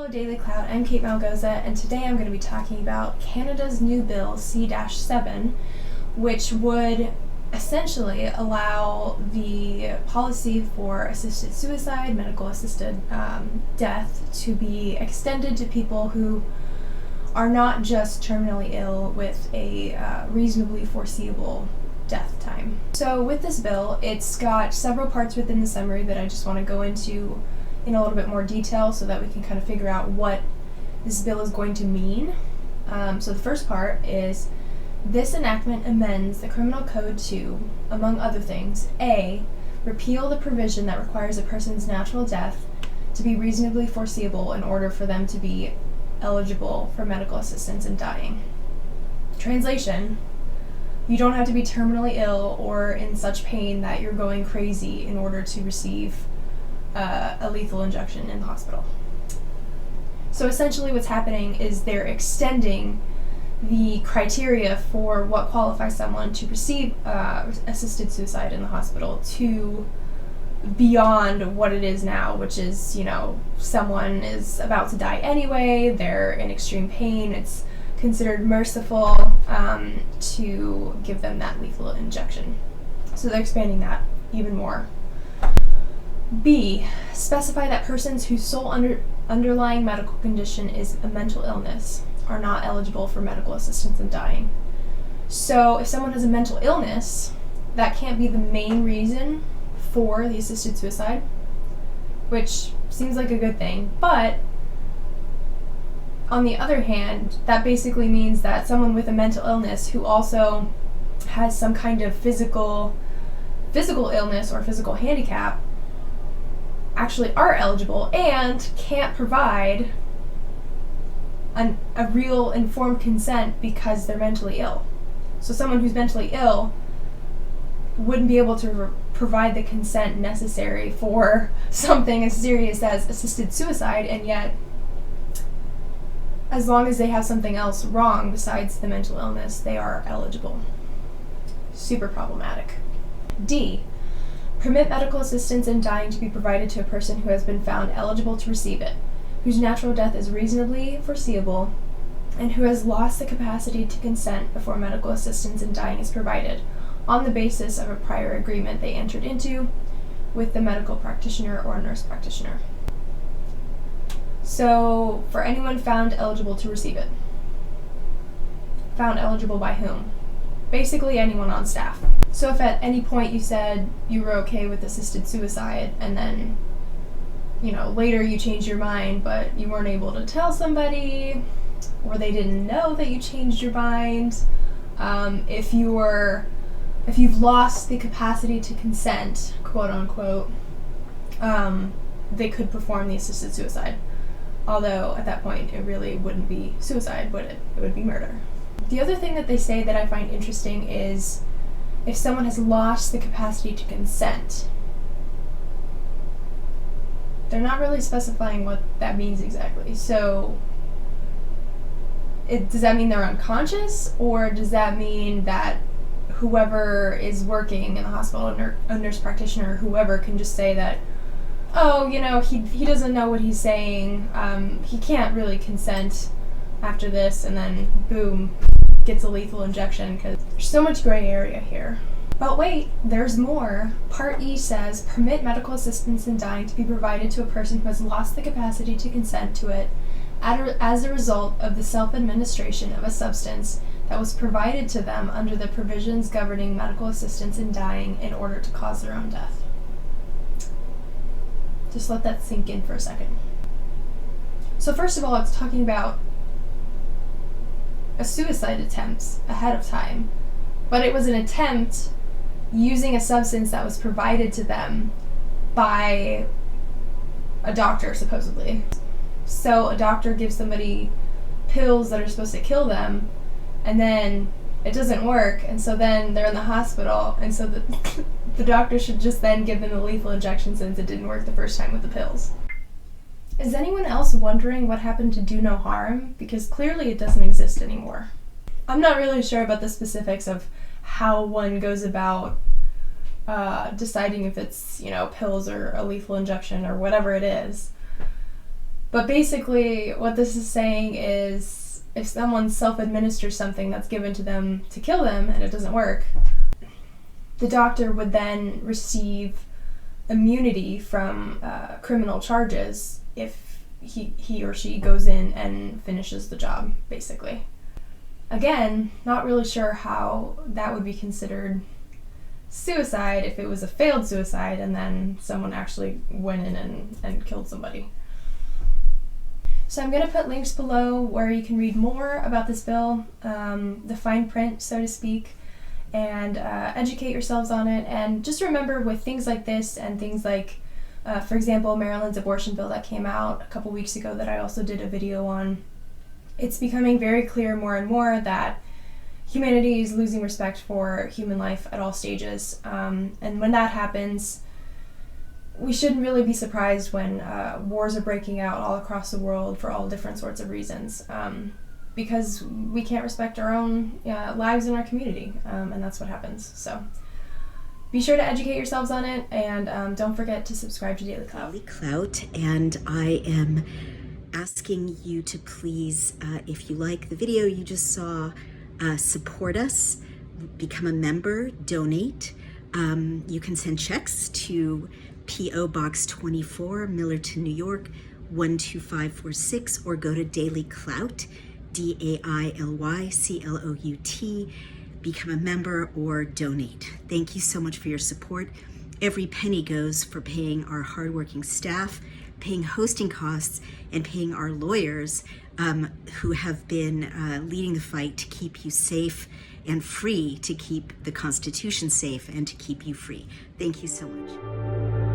Hello Daily Cloud, I'm Kate Melgoza, and today I'm going to be talking about Canada's new bill C-7, which would essentially allow the policy for assisted suicide, medical assisted death, to be extended to people who are not just terminally ill with a reasonably foreseeable death time. So with this bill, it's got several parts within the summary that I just want to go into in a little bit more detail so that we can kind of figure out what this bill is going to mean. So the first part is, this enactment amends the Criminal Code to, among other things, A, repeal the provision that requires a person's natural death to be reasonably foreseeable in order for them to be eligible for medical assistance in dying. Translation: you don't have to be terminally ill or in such pain that you're going crazy in order to receive a lethal injection in the hospital. So essentially what's happening is they're extending the criteria for what qualifies someone to receive assisted suicide in the hospital to beyond what it is now, which is, someone is about to die anyway, they're in extreme pain, it's considered merciful to give them that lethal injection. So they're expanding that even more. B, specify that persons whose sole underlying medical condition is a mental illness are not eligible for medical assistance in dying. So if someone has a mental illness, that can't be the main reason for the assisted suicide, which seems like a good thing, but on the other hand, that basically means that someone with a mental illness who also has some kind of physical illness or physical handicap actually are eligible and can't provide a real informed consent because they're mentally ill. So someone who's mentally ill wouldn't be able to provide the consent necessary for something as serious as assisted suicide, and yet as long as they have something else wrong besides the mental illness, they are eligible. Super problematic. D, permit medical assistance in dying to be provided to a person who has been found eligible to receive it, whose natural death is reasonably foreseeable, and who has lost the capacity to consent before medical assistance in dying is provided, on the basis of a prior agreement they entered into with the medical practitioner or nurse practitioner. So, for anyone found eligible to receive it. Found eligible by whom? Basically anyone on staff. So if at any point you said you were okay with assisted suicide, and then, later you changed your mind, but you weren't able to tell somebody, or they didn't know that you changed your mind, if you've lost the capacity to consent, quote unquote, they could perform the assisted suicide. Although at that point it really wouldn't be suicide, would it? It would be murder. The other thing that they say that I find interesting is if someone has lost the capacity to consent. They're not really specifying what that means exactly. So does that mean they're unconscious, or does that mean that whoever is working in the hospital, a nurse practitioner, whoever, can just say that, oh, he doesn't know what he's saying, he can't really consent after this, and then boom, gets a lethal injection, because there's so much gray area here. But wait, there's more. Part E says, permit medical assistance in dying to be provided to a person who has lost the capacity to consent to it as a result of the self-administration of a substance that was provided to them under the provisions governing medical assistance in dying in order to cause their own death. Just let that sink in for a second. So first of all, it's talking about a suicide attempt ahead of time, but it was an attempt using a substance that was provided to them by a doctor, supposedly. So a doctor gives somebody pills that are supposed to kill them, and then it doesn't work, and so then they're in the hospital, and so the doctor should just then give them the lethal injection since it didn't work the first time with the pills. Is anyone else wondering what happened to do no harm? Because clearly it doesn't exist anymore. I'm not really sure about the specifics of how one goes about deciding if it's, pills or a lethal injection or whatever it is. But basically, what this is saying is if someone self-administers something that's given to them to kill them and it doesn't work, the doctor would then receive immunity from criminal charges if he or she goes in and finishes the job, basically. Again, not really sure how that would be considered suicide if it was a failed suicide and then someone actually went in and killed somebody. So I'm going to put links below where you can read more about this bill, the fine print, so to speak, and educate yourselves on it. And just remember, with things like this and things like, for example, Maryland's abortion bill that came out a couple weeks ago that I also did a video on, it's becoming very clear more and more that humanity is losing respect for human life at all stages. And when that happens, we shouldn't really be surprised when wars are breaking out all across the world for all different sorts of reasons, because we can't respect our own lives in our community, and that's what happens. So be sure to educate yourselves on it, and don't forget to subscribe to Daily Clout. Daily Clout, and I am asking you to please, if you like the video you just saw, support us, become a member, donate. You can send checks to P.O. Box 24, Millerton, New York, 12546, or go to Daily Clout, DAILYCLOUT, become a member or donate. Thank you so much for your support. Every penny goes for paying our hardworking staff, paying hosting costs, and paying our lawyers who have been leading the fight to keep you safe and free, to keep the Constitution safe and to keep you free. Thank you so much.